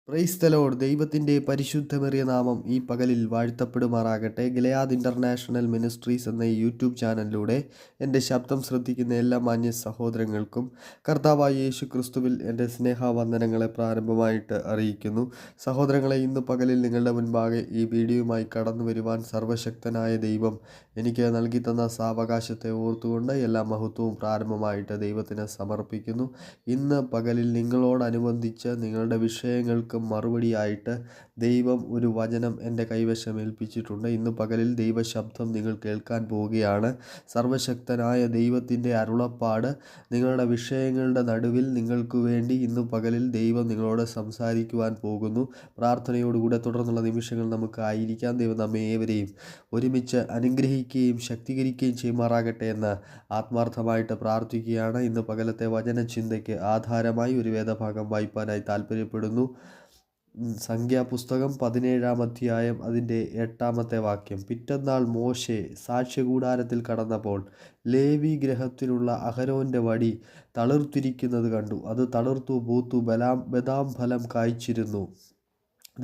Praise the Lord. ദൈവത്തിൻ്റെ പരിശുദ്ധമേറിയ നാമം ഈ പകലിൽ വാഴ്ത്തപ്പെടുമാറാകട്ടെ. ഗിലെയാദ് ഇൻ്റർനാഷണൽ മിനിസ്ട്രീസ് എന്ന ഈ യൂട്യൂബ് ചാനലിലൂടെ എൻ്റെ ശബ്ദം ശ്രദ്ധിക്കുന്ന എല്ലാ മാന്യ സഹോദരങ്ങൾക്കും കർത്താവായ യേശു ക്രിസ്തുവിൽ എൻ്റെ സ്നേഹവന്ദനങ്ങളെ പ്രാരംഭമായിട്ട് അറിയിക്കുന്നു. സഹോദരങ്ങളെ, ഇന്ന് പകലിൽ നിങ്ങളുടെ മുൻപാകെ ഈ വീഡിയോയുമായി കടന്നു വരുവാൻ സർവശക്തനായ ദൈവം എനിക്ക് നൽകി തന്ന സാവകാശത്തെ ഓർത്തുകൊണ്ട് എല്ലാ മഹത്വവും പ്രാരംഭമായിട്ട് ദൈവത്തിന് സമർപ്പിക്കുന്നു. ഇന്ന് പകലിൽ നിങ്ങളോടനുബന്ധിച്ച് നിങ്ങളുടെ വിഷയങ്ങൾക്ക് മറുപടിയായിട്ട് ദൈവം ഒരു വചനം എൻ്റെ കൈവശം ഏൽപ്പിച്ചിട്ടുണ്ട്. ഇന്ന് പകലിൽ ദൈവശബ്ദം നിങ്ങൾ കേൾക്കാൻ പോവുകയാണ്. സർവശക്തനായ ദൈവത്തിൻ്റെ അരുളപ്പാട് നിങ്ങളുടെ വിഷയങ്ങളുടെ നടുവിൽ നിങ്ങൾക്ക് വേണ്ടി ഇന്ന് പകലിൽ ദൈവം നിങ്ങളോട് സംസാരിക്കുവാൻ പോകുന്നു. പ്രാർത്ഥനയോടുകൂടെ തുടർന്നുള്ള നിമിഷങ്ങൾ നമുക്ക് ആയിരിക്കാം. ദൈവം നമ്മെ ഏവരെയും ഒരുമിച്ച് അനുഗ്രഹിക്കുകയും ശക്തീകരിക്കുകയും ചെയ്യുമാറാകട്ടെ എന്ന് ആത്മാർത്ഥമായിട്ട് പ്രാർത്ഥിക്കുകയാണ്. ഇന്ന് പകലത്തെ വചനചിന്തയ്ക്ക് ആധാരമായി ഒരു വേദഭാഗം വായിപ്പാനായി താല്പര്യപ്പെടുന്നു. സംഖ്യാപുസ്തകം 17-ാം അധ്യായം അതിൻ്റെ 8-ാമത്തെ വാക്യം. പിറ്റന്നാൾ മോശെ സാക്ഷ്യകൂടാരത്തിൽ കടന്നപ്പോൾ ലേവി ഗൃഹത്തിലുള്ള അഹരോൻ്റെ വടി തളിർത്തിരിക്കുന്നത് കണ്ടു. അത് തളിർത്തു പൂത്തു ബദാം ഫലം കായ്ച്ചിരുന്നു.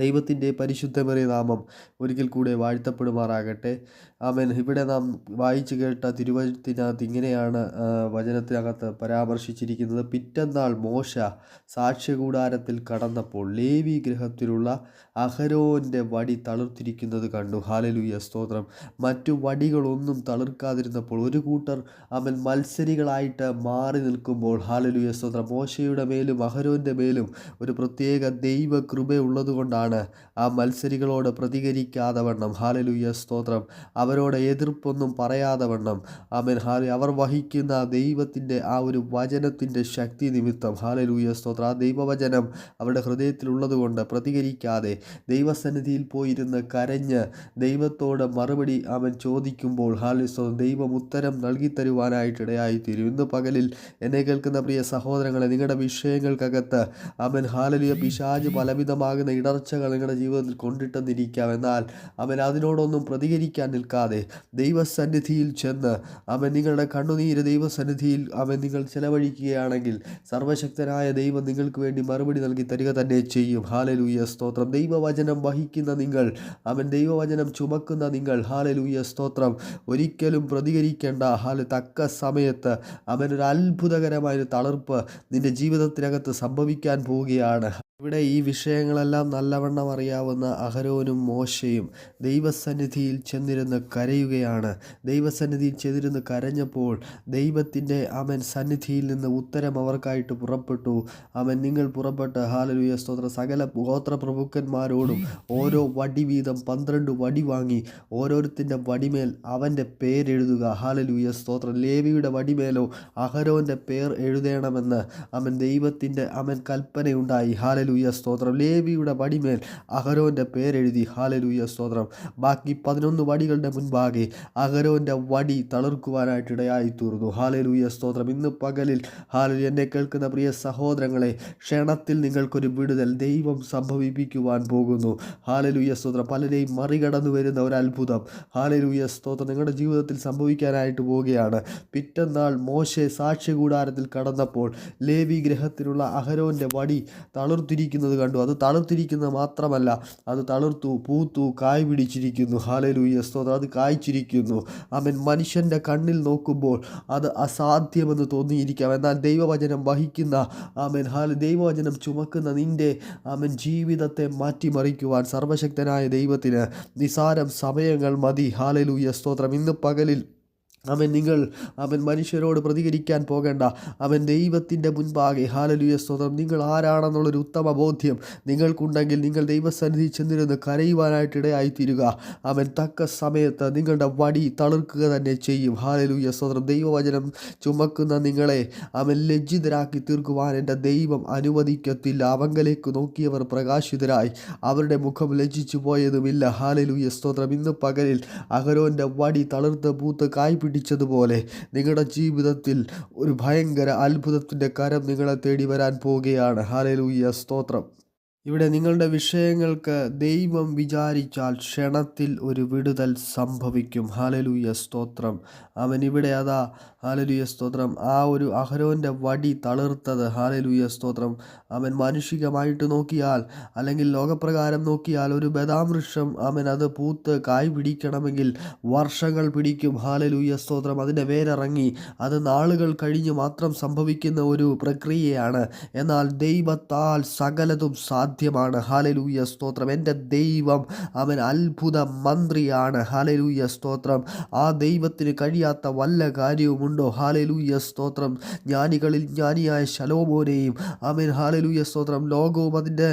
ദൈവത്തിൻ്റെ പരിശുദ്ധമേറിയ നാമം ഒരിക്കൽ കൂടെ വാഴ്ത്തപ്പെടുമാറാകട്ടെ. ആമേൻ. ഇവിടെ നാം വായിച്ചു കേട്ട തിരുവചനത്തിനകത്ത് ഇങ്ങനെയാണ് വചനത്തിനകത്ത് പരാമർശിച്ചിരിക്കുന്നത്. പിറ്റന്നാൾ മോശ സാക്ഷ്യകൂടാരത്തിൽ കടന്നപ്പോൾ ലേവി ഗൃഹത്തിലുള്ള അഹരോൻ്റെ വടി തളിർത്തിരിക്കുന്നത് കണ്ടു. ഹല്ലേലൂയ, സ്തോത്രം. മറ്റു വടികളൊന്നും തളിർക്കാതിരുന്നപ്പോൾ ഒരു കൂട്ടർ മത്സരികളായിട്ട് മാറി നിൽക്കുമ്പോൾ, ഹല്ലേലൂയ, സ്തോത്രം, മോശയുടെ മേലും അഹരോൻ്റെ മേലും ഒരു പ്രത്യേക ദൈവ കൃപയുള്ളതുകൊണ്ടാണ് ആ മത്സരികളോട് പ്രതികരിക്കാതെ വണ്ണം, ഹല്ലേലൂയ, സ്തോത്രം, അവരോട് എതിർപ്പൊന്നും പറയാതെ വണ്ണം, ആമേൻ, അവർ വഹിക്കുന്ന ദൈവത്തിൻ്റെ ആ ഒരു വചനത്തിൻ്റെ ശക്തി നിമിത്തം, ഹല്ലേലൂയ, സ്തോത്രം, ആ ദൈവവചനം അവരുടെ ഹൃദയത്തിലുള്ളത് കൊണ്ട് പ്രതികരിക്കാതെ ദൈവസന്നിധിയിൽ പോയിരുന്ന് കരഞ്ഞ് ദൈവത്തോട് മറുപടി അവൻ ചോദിക്കുമ്പോൾ, ഹല്ലേലൂയ, സ്തോത്രം, ദൈവം ഉത്തരം നൽകി തരുവാനായിട്ട് ഇടയായിത്തീരും. ഇന്ന് പകലിൽ എന്നെ കേൾക്കുന്ന പ്രിയ സഹോദരങ്ങളെ, നിങ്ങളുടെ വിഷയങ്ങൾക്കകത്ത് ആമേൻ, ഹല്ലേലൂയ, പിശാച് പലവിധമാകുന്ന ഇടർച്ചകൾ നിങ്ങളുടെ ജീവിതത്തിൽ കൊണ്ടിട്ടെന്നിരിക്കാം. എന്നാൽ അവൻ അതിനോടൊന്നും പ്രതികരിക്കാൻ നിൽക്കാതെ ദൈവസന്നിധിയിൽ ചെന്ന് നിങ്ങളുടെ കണ്ണുനീര് ദൈവസന്നിധിയിൽ നിങ്ങൾ ചെലവഴിക്കുകയാണെങ്കിൽ സർവശക്തനായ ദൈവം നിങ്ങൾക്ക് വേണ്ടി മറുപടി നൽകി തരിക തന്നെ ചെയ്യും. ഹല്ലേലൂയ, സ്തോത്രം. ദൈവവചനം വഹിക്കുന്ന നിങ്ങൾ, ദൈവവചനം ചുമക്കുന്ന നിങ്ങൾ, ഹല്ലേലൂയ, സ്തോത്രം, ഒരിക്കലും പ്രതികരിക്കേണ്ട. തക്ക സമയത്ത് ഒരു അത്ഭുതകരമായൊരു തളിർപ്പ് നിന്റെ ജീവിതത്തിനകത്ത് സംഭവിക്കാൻ പോവുകയാണ്. ഇവിടെ ഈ വിഷയങ്ങളെല്ലാം നല്ലവണ്ണം അറിയാവുന്ന അഹരോനും മോശയും ദൈവസന്നിധിയിൽ ചെന്നിരുന്ന് കരയുകയാണ്. ദൈവസന്നിധിയിൽ ചെന്നിരുന്ന് കരഞ്ഞപ്പോൾ ദൈവത്തിൻ്റെ സന്നിധിയിൽ നിന്ന് ഉത്തരം അവർക്കായിട്ട് പുറപ്പെട്ടു. നിങ്ങൾ പുറപ്പെട്ട്, ഹല്ലേലൂയ, സ്തോത്രം, സകല ഗോത്രപ്രഭുക്കന്മാരോടും ഓരോ വടി വീതം 12 വടി വാങ്ങി ഓരോരുത്തിൻ്റെ വടിമേൽ അവൻ്റെ പേരെഴുതുക. ഹല്ലേലൂയ, സ്തോത്രം. ലേവിയുടെ വടിമേലോ അഹരോൻ്റെ പേർ എഴുതണമെന്ന് ദൈവത്തിൻ്റെ കൽപ്പനയുണ്ടായി. ഹല്ലേലൂയ, സ്തോത്രം. ലേവിയുടെ വടിമേൽ അഹരോൻ്റെ പേരെഴുതി. ഹല്ലേലൂയ, സ്തോത്രം. ബാക്കി 11 വടികളുടെ മുൻപാകെ അഹരോൻ്റെ വടി തളിർക്കുവാനായിട്ട് ഇടയായി തീർന്നു. ഹല്ലേലൂയ, സ്തോത്രം. ഇന്ന് പകലിൽ, ഹല്ലേലൂയ, എന്നെ കേൾക്കുന്ന പ്രിയ സഹോദരങ്ങളെ, ക്ഷണത്തിൽ നിങ്ങൾക്കൊരു വിടുതൽ ദൈവം സംഭവിപ്പിക്കുവാൻ പോകുന്നു. ഹല്ലേലൂയ, സ്തോത്രം. പലരെയും മറികടന്നു വരുന്ന ഒരു അത്ഭുതം, ഹല്ലേലൂയ, സ്തോത്രം, നിങ്ങളുടെ ജീവിതത്തിൽ സംഭവിക്കാനായിട്ട് പോവുകയാണ്. പിറ്റന്നാൾ മോശെ സാക്ഷ്യകൂടാരത്തിൽ കടന്നപ്പോൾ ലേവി ഗൃഹത്തിലുള്ള അഹരോൻ്റെ വടി തളിർത്തിരിക്കുന്നത് കണ്ടു. അത് തളിർത്തിരിക്കുന്നത് മാത്രമല്ല, അത് തളിർത്തു പൂത്തു കായ് പിടിച്ചിരിക്കുന്നു. ഹല്ലേലൂയ, സ്തോത്രം. അത് കായ്ച്ചിരിക്കുന്നു. മനുഷ്യൻ്റെ കണ്ണിൽ നോക്കുമ്പോൾ അത് അസാധ്യമെന്ന് തോന്നിയിരിക്കാം. എന്നാൽ ദൈവവചനം വഹിക്കുന്ന ദൈവവചനം ചുമക്കുന്ന നിൻ്റെ ജീവിതത്തെ മാറ്റിമറിക്കുവാൻ സർവശക്തനായ ദൈവത്തിന് നിസാരം സമയങ്ങൾ മതി. ഹല്ലേലൂയ, സ്തോത്രം. ഇന്ന് പകലിൽ നിങ്ങൾ മനുഷ്യരോട് പ്രതികരിക്കാൻ പോകേണ്ട. ദൈവത്തിൻ്റെ മുൻപാകെ, ഹല്ലേലൂയ, സ്തോത്രം, നിങ്ങൾ ആരാണെന്നുള്ളൊരു ഉത്തമ ബോധ്യം നിങ്ങൾക്കുണ്ടെങ്കിൽ നിങ്ങൾ ദൈവസന്നിധി ചെന്നിരുന്ന് കരയുവാനായിട്ട് ഇടയായിത്തീരുക. തക്ക സമയത്ത് നിങ്ങളുടെ വടി തളിർക്കുക തന്നെ ചെയ്യും. ഹല്ലേലൂയ, സ്തോത്രം. ദൈവവചനം ചുമക്കുന്ന നിങ്ങളെ ലജ്ജിതരാക്കി തീർക്കുവാൻ എൻ്റെ ദൈവം അനുവദിക്കത്തില്ല. അവങ്കലേക്ക് നോക്കിയവർ പ്രകാശിതരായി, അവരുടെ മുഖം ലജ്ജിച്ചു പോയതുമില്ല. ഹല്ലേലൂയ, സ്തോത്രം. ഇന്ന് പകലിൽ അഹരോൻ്റെ വടി തളിർത്ത് പൂത്ത് കായ് പിടിച്ചതുപോലെ നിങ്ങളുടെ ജീവിതത്തിൽ ഒരു ഭയങ്കര അത്ഭുതത്തിൻ്റെ കരം നിങ്ങളെ തേടി വരാൻ പോവുകയാണ്. ഹല്ലേലൂയ, സ്തോത്രം. ഇവിടെ നിങ്ങളുടെ വിഷയങ്ങൾക്ക് ദൈവം വിചാരിച്ചാൽ ക്ഷണത്തിൽ ഒരു വിടുതൽ സംഭവിക്കും. ഹല്ലേലൂയ സ്തോത്രം. അവൻ ഇവിടെ അതാ ഹല്ലേലൂയ സ്തോത്രം ആ ഒരു അഹരോൻ്റെ വടി തളിർത്തത്. ഹല്ലേലൂയ സ്തോത്രം. അവൻ മാനുഷികമായിട്ട് നോക്കിയാൽ അല്ലെങ്കിൽ ലോകപ്രകാരം നോക്കിയാൽ ഒരു ബദാം വൃക്ഷം അത് പൂത്ത് കായ് പിടിക്കണമെങ്കിൽ വർഷങ്ങൾ പിടിക്കും. ഹല്ലേലൂയ സ്തോത്രം. അതിൻ്റെ വേരിറങ്ങി അത് നാളുകൾ കഴിഞ്ഞ് മാത്രം സംഭവിക്കുന്ന ഒരു പ്രക്രിയയാണ്. എന്നാൽ ദൈവത്താൽ സകലതും സാധ്യമാണ്. ഹല്ലേലൂയ സ്തോത്രം. എൻ്റെ ദൈവം അത്ഭുത മന്ത്രിയാണ്. ഹല്ലേലൂയ സ്തോത്രം. ആ ദൈവത്തിന് കഴിയാത്ത വല്ല കാര്യവുമുണ്ടോ? ഹല്ലേലൂയ സ്തോത്രം. ജ്ഞാനികളിൽ ജ്ഞാനിയായ ശലോമോനെയും ഹല്ലേലൂയ സ്തോത്രം ലോകവും അതിൻ്റെ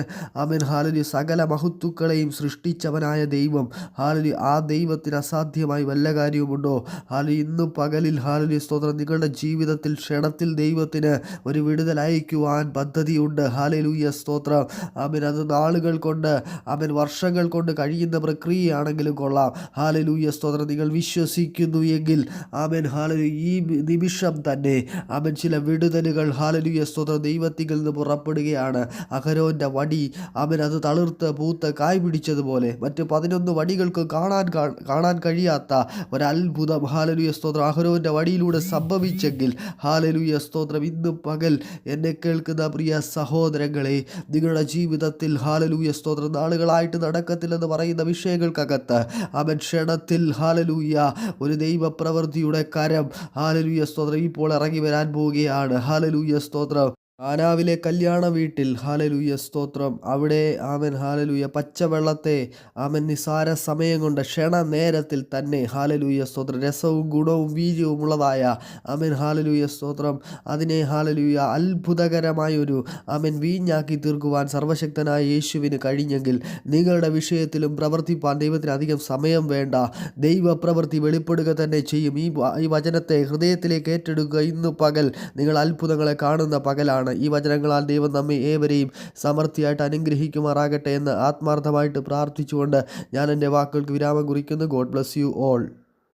ഹല്ലേലൂയ സകല മഹത്തുക്കളെയും സൃഷ്ടിച്ചവനായ ദൈവം ആ ദൈവത്തിന് അസാധ്യമായി വല്ല കാര്യവുമുണ്ടോ? ഇന്ന് പകലിൽ ഹല്ലേലൂയ സ്തോത്രം നിങ്ങളുടെ ജീവിതത്തിൽ ക്ഷണത്തിൽ ദൈവത്തിന് ഒരു വിടുതൽ അയക്കുവാൻ പദ്ധതിയുണ്ട്. ഹല്ലേലൂയ സ്തോത്രം. അത് നാളുകൾ കൊണ്ട് വർഷങ്ങൾ കൊണ്ട് കഴിയുന്ന പ്രക്രിയയാണെങ്കിലും കൊള്ളാം. ഹല്ലേലൂയ സ്തോത്രം. നിങ്ങൾ വിശ്വസിക്കുന്നു എങ്കിൽ ഹല്ലേലൂയ ഈ നിമിഷം തന്നെ ചില വിടുതലുകൾ ഹല്ലേലൂയ സ്തോത്രം ദൈവത്തിൽ നിന്ന് പുറപ്പെടുകയാണ്. അഹരോൻ്റെ വടി അത് തളിർത്ത് പൂത്ത് കായ് പിടിച്ചതുപോലെ മറ്റ് 11 വടികൾക്ക് കാണാൻ കഴിയാത്ത ഒരത്ഭുതം ഹല്ലേലൂയ സ്തോത്രം അഹരോൻ്റെ വടിയിലൂടെ സംഭവിച്ചെങ്കിൽ ഹല്ലേലൂയ സ്തോത്രം ഇന്ന് പകൽ എന്നെ കേൾക്കുന്ന പ്രിയ സഹോദരങ്ങളെ, നിങ്ങളുടെ ജീവിതത്തിൽ ഹല്ലേലൂയ സ്തോത്രം നാളുകളായിട്ട് നടക്കത്തില്ലെന്ന് പറയുന്ന വിഷയങ്ങൾക്കകത്ത് ക്ഷണത്തിൽ ഹല്ലേലൂയ ഒരു ദൈവപ്രവൃത്തിയുടെ കരം ഹല്ലേലൂയ സ്തോത്രം ഇപ്പോൾ ഇറങ്ങി വരാൻ പോവുകയാണ്. ഹല്ലേലൂയ സ്തോത്രം. കാനാവിലെ കല്യാണ വീട്ടിൽ ഹല്ലേലൂയ സ്തോത്രം അവിടെ ഹല്ലേലൂയ പച്ചവെള്ളത്തെ നിസാര സമയം കൊണ്ട് ക്ഷണ നേരത്തിൽ തന്നെ ഹല്ലേലൂയ സ്തോത്രം രസവും ഗുണവും വീര്യവും ഉള്ളതായ ഹല്ലേലൂയ സ്തോത്രം അതിനെ ഹല്ലേലൂയ അത്ഭുതകരമായൊരു വീഞ്ഞാക്കി തീർക്കുവാൻ സർവശക്തനായ യേശുവിന് കഴിഞ്ഞെങ്കിൽ നിങ്ങളുടെ വിഷയത്തിലും പ്രവർത്തിപ്പാൻ ദൈവത്തിന് അധികം സമയം വേണ്ട. ദൈവപ്രവൃത്തി വെളിപ്പെടുക തന്നെ ചെയ്യും. ഈ വചനത്തെ ഹൃദയത്തിലേക്ക് ഏറ്റെടുക്കുക. ഇന്ന് പകൽ നിങ്ങൾ അത്ഭുതങ്ങളെ കാണുന്ന പകലാണ്. ഈ വചനങ്ങളാൽ ദൈവം നമ്മെ ഏവരെയും സമൃദ്ധിയായിട്ട് അനുഗ്രഹിക്കുമാറാകട്ടെ എന്ന് ആത്മാർത്ഥമായിട്ട് പ്രാർത്ഥിച്ചുകൊണ്ട് ഞാൻ എൻ്റെ വാക്കുകൾക്ക് വിരാമം കുറിക്കുന്നു. God bless you all.